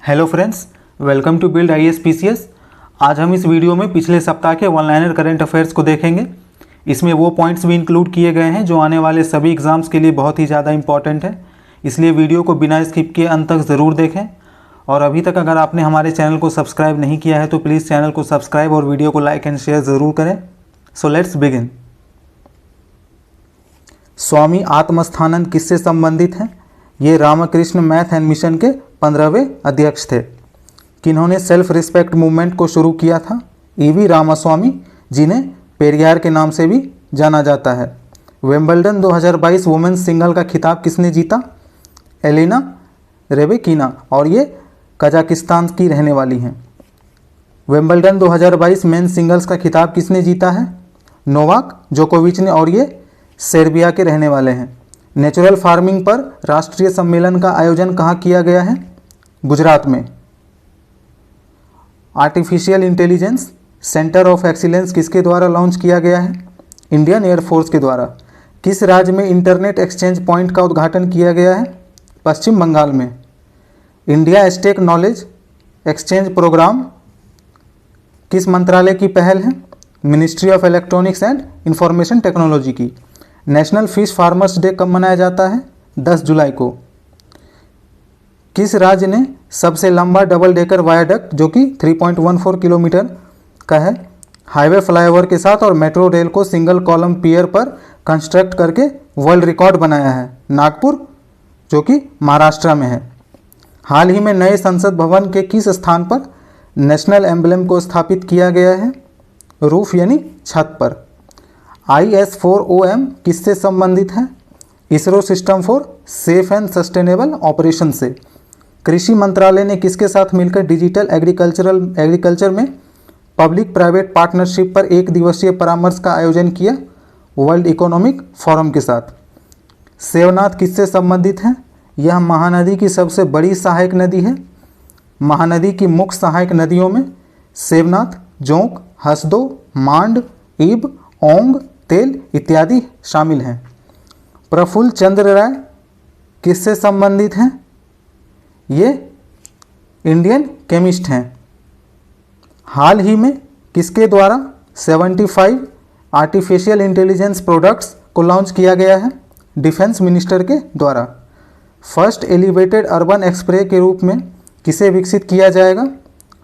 Hello friends, welcome to build IAS PCS। आज हम इस वीडियो में पिछले सप्ताह के वन लाइनर करंट अफेयर्स को देखेंगे। इसमें वो पॉइंट्स भी इंक्लूड किए गए हैं जो आने वाले सभी एग्ज़ाम्स के लिए बहुत ही ज़्यादा इंपॉर्टेंट है, इसलिए वीडियो को बिना स्किप किए अंत तक ज़रूर देखें। और अभी तक अगर आपने हमारे चैनल को सब्सक्राइब नहीं किया है तो प्लीज़ चैनल को सब्सक्राइब और वीडियो को लाइक एंड शेयर ज़रूर करें। So let's begin. Swami Atmasthananda किससे संबंधित हैं? ये रामकृष्ण मैथ एंड मिशन के 15वें अध्यक्ष थे। किन्होंने सेल्फ रिस्पेक्ट मूवमेंट को शुरू किया था? EV रामास्वामी, जिन्हें पेरियार के नाम से भी जाना जाता है। विंबलडन 2022 वुमेन्स सिंगल का खिताब किसने जीता? एलेना रेबेकिना, और ये कजाकिस्तान की रहने वाली हैं। विंबलडन 2022 मेंस सिंगल्स का खिताब किसने जीता है? नोवाक जोकोविच ने, और ये सर्बिया के रहने वाले हैं। नेचुरल फार्मिंग पर राष्ट्रीय सम्मेलन का आयोजन कहाँ किया गया है? गुजरात में। Artificial intelligence centre of excellence किसके द्वारा लॉन्च किया गया है? इंडियन एयरफोर्स के द्वारा। किस राज्य में इंटरनेट एक्सचेंज पॉइंट का उद्घाटन किया गया है? पश्चिम बंगाल में। India stack knowledge exchange programme किस मंत्रालय की पहल है? Ministry of electronics and information technology की। नेशनल फिश फार्मर्स डे कब मनाया जाता है? 10 जुलाई को। किस राज्य ने सबसे लंबा डबल डेकर वायाडक्ट, जो कि 3.14 किलोमीटर का है, हाईवे फ्लाईओवर के साथ और मेट्रो रेल को सिंगल कॉलम पियर पर कंस्ट्रक्ट करके वर्ल्ड रिकॉर्ड बनाया है? नागपुर, जो कि महाराष्ट्र में है। हाल ही में नए संसद भवन के किस स्थान पर नेशनल एम्बलम को स्थापित किया गया है? रूफ यानी छत पर। IS-4OM किससे संबंधित है? ISRO system for safe and sustainable operation से। कृषि मंत्रालय ने किसके साथ मिलकर डिजिटल एग्रीकल्चर में पब्लिक प्राइवेट पार्टनरशिप पर एक दिवसीय परामर्श का आयोजन किया? वर्ल्ड इकोनॉमिक फोरम के साथ। सेवनाथ किससे संबंधित है? यह महानदी की सबसे बड़ी सहायक नदी है। महानदी की मुख्य सहायक नदियों में सेवनाथ, जोंक, हसदो, मांड, ईब, ओंग, तेल इत्यादि शामिल हैं। प्रफुल्ल चंद्र राय किससे संबंधित हैं? ये इंडियन केमिस्ट हैं। हाल ही में किसके द्वारा 75 आर्टिफिशियल इंटेलिजेंस प्रोडक्ट्स को लॉन्च किया गया है? डिफेंस मिनिस्टर के द्वारा। फर्स्ट एलिवेटेड अर्बन एक्सप्रेस के रूप में किसे विकसित किया जाएगा?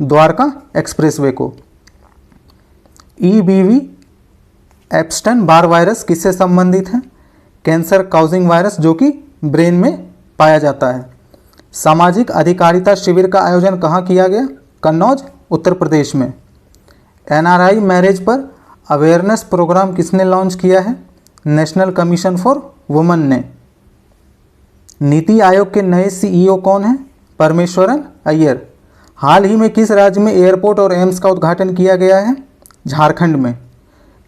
द्वारका एक्सप्रेसवे को। EBV एप्स्टन बार वायरस किससे संबंधित है? कैंसर काउजिंग वायरस, जो कि ब्रेन में पाया जाता है। सामाजिक अधिकारिता शिविर का आयोजन कहाँ किया गया? कन्नौज, उत्तर प्रदेश में। NRI मैरिज पर अवेयरनेस प्रोग्राम किसने लॉन्च किया है? नेशनल कमीशन फॉर वुमेन ने। नीति आयोग के नए CEO कौन हैं? परमेश्वरन अय्यर। हाल ही में किस राज्य में एयरपोर्ट और एम्स का उद्घाटन किया गया है? झारखंड में।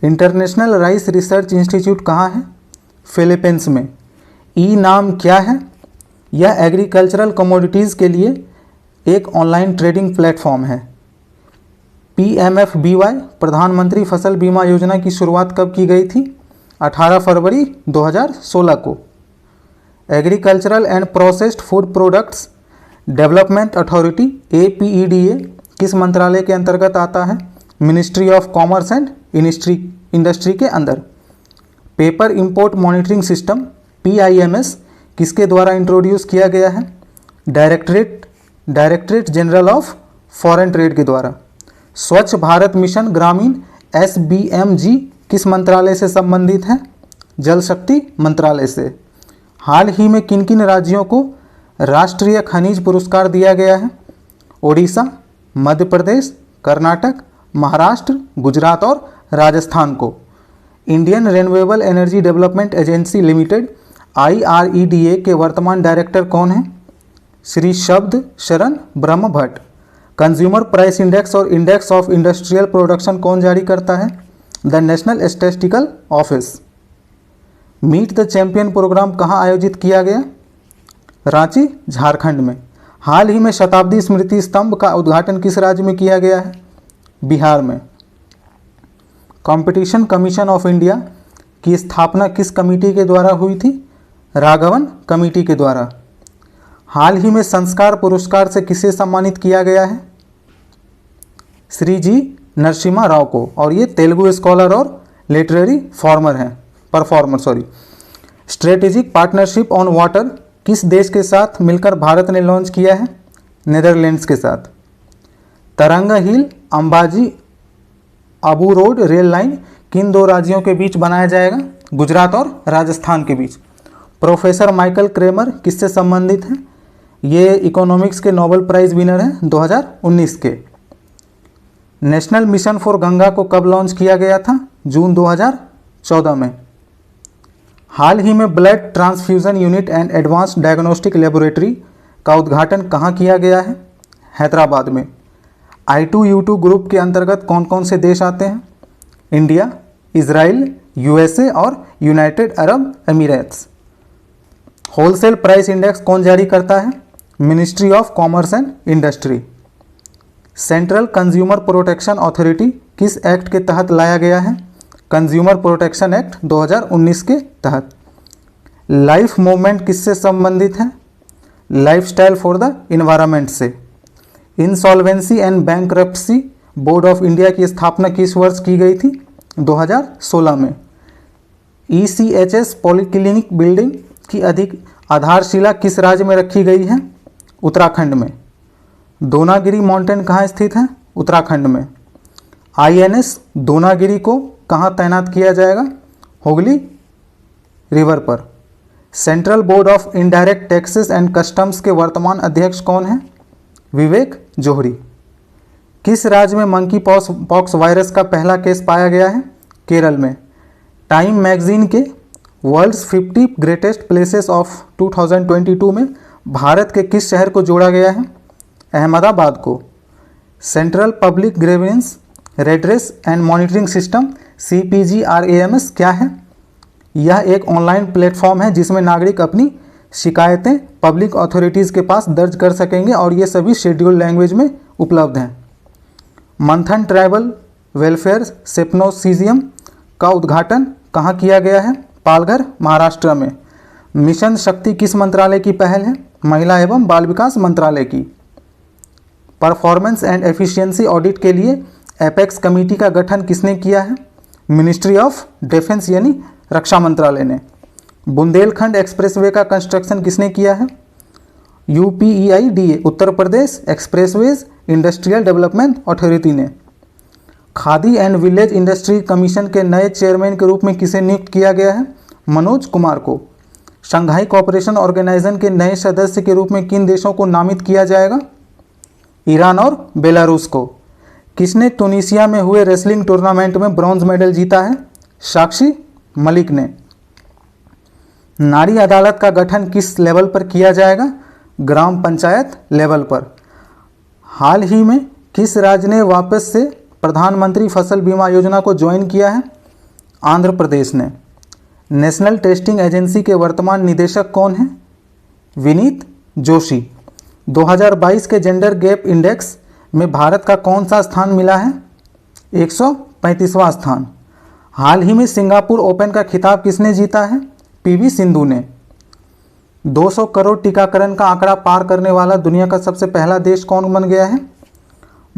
इंटरनेशनल राइस रिसर्च इंस्टीट्यूट कहाँ है? फिलीपींस में। नाम क्या है? यह एग्रीकल्चरल कमोडिटीज़ के लिए एक ऑनलाइन ट्रेडिंग प्लेटफॉर्म है। PMFBY प्रधानमंत्री फसल बीमा योजना की शुरुआत कब की गई थी? 18 फरवरी 2016 को। Agricultural and processed food products development authority APEDA किस मंत्रालय के अंतर्गत आता है? Ministry of commerce and industry के अंदर। Paper import monitoring system PIMS किसके द्वारा इंट्रोड्यूस किया गया है? Directorate general of foreign trade के द्वारा। स्वच्छ भारत मिशन ग्रामीण SBMG किस मंत्रालय से संबंधित है? जल शक्ति मंत्रालय से। हाल ही में किन किन राज्यों को राष्ट्रीय खनिज पुरस्कार दिया गया है? ओडिशा, मध्य प्रदेश, कर्नाटक, महाराष्ट्र, गुजरात और राजस्थान को। Indian renewable energy development agency limited IREDA के वर्तमान डायरेक्टर कौन हैं? Shri Shabd Sharan Brahm Bhatt. Consumer price index और इंडेक्स ऑफ इंडस्ट्रियल प्रोडक्शन कौन जारी करता है? The national statistical office. Meet the champion programme कहाँ आयोजित किया गया? रांची, झारखंड में। हाल ही में शताब्दी स्मृति स्तंभ का उद्घाटन किस राज्य में किया गया है? बिहार में। कंपटीशन कमीशन ऑफ इंडिया की स्थापना किस कमेटी के द्वारा हुई थी? राघवन कमेटी के द्वारा। हाल ही में संस्कार पुरस्कार से किसे सम्मानित किया गया है? श्री जी नरसिम्हा राव को, और ये तेलुगु स्कॉलर और literary performer. Strategic partnership on water किस देश के साथ मिलकर भारत ने लॉन्च किया है? नेदरलैंड्स के साथ। Taranga hill Ambaji Abu road rail line किन दो राज्यों के बीच बनाया जाएगा? गुजरात और राजस्थान के बीच। प्रोफेसर माइकल क्रेमर किससे संबंधित हैं? ये इकोनॉमिक्स के नोबेल प्राइज विनर हैं 2019 के। नेशनल मिशन फॉर गंगा को कब लॉन्च किया गया था? जून 2014 में। हाल ही में blood transfusion unit and advanced diagnostic laboratory का उद्घाटन कहाँ किया गया है? हैदराबाद में। I2U2 ग्रुप के अंतर्गत कौन कौन से देश आते हैं? इंडिया, इजराइल, USA और United Arab Emirates. Wholesale price index कौन जारी करता है? Ministry of commerce and industry. Central consumer protection authority किस एक्ट के तहत लाया गया है? कंज्यूमर प्रोटेक्शन एक्ट 2019 के तहत। लाइफ मूवमेंट किससे संबंधित है? लाइफस्टाइल फॉर द इन्वायरमेंट से। Insolvency and bankruptcy board of India की स्थापना किस वर्ष की गई थी? 2016 में। ECHS पॉलीक्लिनिक बिल्डिंग की आधारशिला किस राज्य में रखी गई है? उत्तराखंड में। दोनागिरी माउंटेन कहाँ स्थित है? उत्तराखंड में। INS दोनागिरी को कहाँ तैनात किया जाएगा? हुगली रिवर पर। Central board of indirect taxes and customs के वर्तमान अध्यक्ष कौन हैं? विवेक जोहरी। किस राज्य में मंकी पॉक्स वायरस का पहला केस पाया गया है? केरल में। टाइम मैगजीन के वर्ल्ड्स 50 ग्रेटेस्ट प्लेसेस ऑफ 2022 में भारत के किस शहर को जोड़ा गया है? अहमदाबाद को। Central public grievance redress and monitoring system CPGRAMS क्या है? यह एक ऑनलाइन प्लेटफॉर्म है जिसमें नागरिक अपनी शिकायतें पब्लिक अथॉरिटीज़ के पास दर्ज कर सकेंगे और ये सभी शेड्यूल लैंग्वेज में उपलब्ध हैं। मंथन ट्राइबल वेलफेयर सिम्पोसियम का उद्घाटन कहाँ किया गया है? पालघर, महाराष्ट्र में। मिशन शक्ति किस मंत्रालय की पहल है? महिला एवं बाल विकास मंत्रालय की। परफॉर्मेंस एंड एफिशिएंसी ऑडिट के लिए एपेक्स कमेटी का गठन किसने किया है? मिनिस्ट्री ऑफ डिफेंस यानी रक्षा मंत्रालय ने। बुंदेलखंड एक्सप्रेसवे का कंस्ट्रक्शन किसने किया है? UPEIDA Uttar Pradesh expressways industrial development authority ने। Khadi and village industry commission के नए चेयरमैन के रूप में किसे नियुक्त किया गया है? मनोज कुमार को। शंघाई कोऑपरेशन ऑर्गेनाइजेशन के नए सदस्य के रूप में किन देशों को नामित किया जाएगा? ईरान और बेलारूस को। किसने तुनिसिया में हुए रेसलिंग टूर्नामेंट में ब्रॉन्ज मेडल जीता है? साक्षी मलिक ने। नारी अदालत का गठन किस लेवल पर किया जाएगा? ग्राम पंचायत लेवल पर। हाल ही में किस राज्य ने वापस से प्रधानमंत्री फसल बीमा योजना को ज्वाइन किया है? आंध्र प्रदेश ने। नेशनल टेस्टिंग एजेंसी के वर्तमान निदेशक कौन हैं? विनीत जोशी। 2022 के जेंडर गैप इंडेक्स में भारत का कौन सा स्थान मिला है? 135वां स्थान। हाल ही में सिंगापुर ओपन का खिताब किसने जीता है? PV सिंधु ने। 200 करोड़ टीकाकरण का आंकड़ा पार करने वाला दुनिया का सबसे पहला देश कौन बन गया है?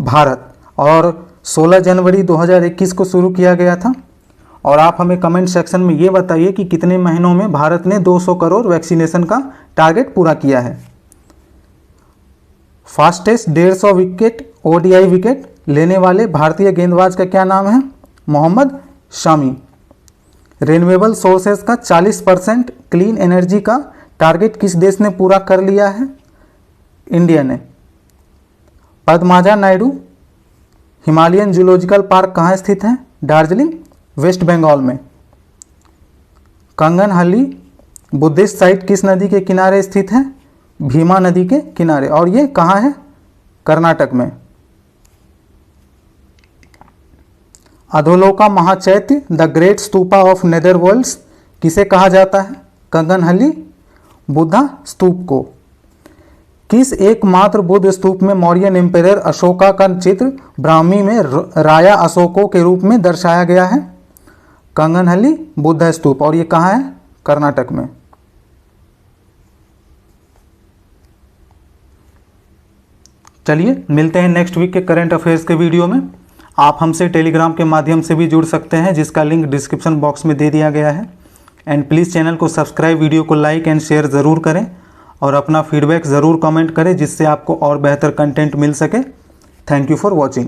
भारत। और 16 जनवरी 2021 को शुरू किया गया था। और आप हमें कमेंट सेक्शन में ये बताइए कि कितने महीनों में भारत ने 200 करोड़ वैक्सीनेशन का टारगेट पूरा किया है। फास्टेस्ट 150 विकेट ODI विकेट लेने वाले भारतीय गेंदबाज का क्या नाम है? मोहम्मद शामी। रिन्यूएबल सोर्सेज का 40% क्लीन एनर्जी का टारगेट किस देश ने पूरा कर लिया है? इंडिया ने। Padmaja Naidu Himalayan zoological park कहाँ स्थित है? दार्जिलिंग, वेस्ट बंगाल में। कंगनहल्ली बुद्धिस्ट साइट किस नदी के किनारे स्थित है? भीमा नदी के किनारे। और ये कहाँ है? कर्नाटक में। अधोलोका महाचैत्य द ग्रेट स्तूपा ऑफ नेदरवर्ल्ड्स किसे कहा जाता है? कंगनहल्ली बुद्धा स्तूप को। किस एकमात्र बुद्ध स्तूप में मौर्यन एम्परर अशोका का चित्र ब्राह्मी में राया अशोको के रूप में दर्शाया गया है? कंगनहल्ली बुद्धा स्तूप। और ये कहाँ है? कर्नाटक में। चलिए मिलते हैं नेक्स्ट वीक के करंट अफेयर्स के वीडियो में। आप हमसे टेलीग्राम के माध्यम से भी जुड़ सकते हैं, जिसका लिंक डिस्क्रिप्शन बॉक्स में दे दिया गया है। एंड प्लीज़ चैनल को सब्सक्राइब, वीडियो को लाइक एंड शेयर ज़रूर करें और अपना फीडबैक ज़रूर कमेंट करें, जिससे आपको और बेहतर कंटेंट मिल सके। Thank you for watching.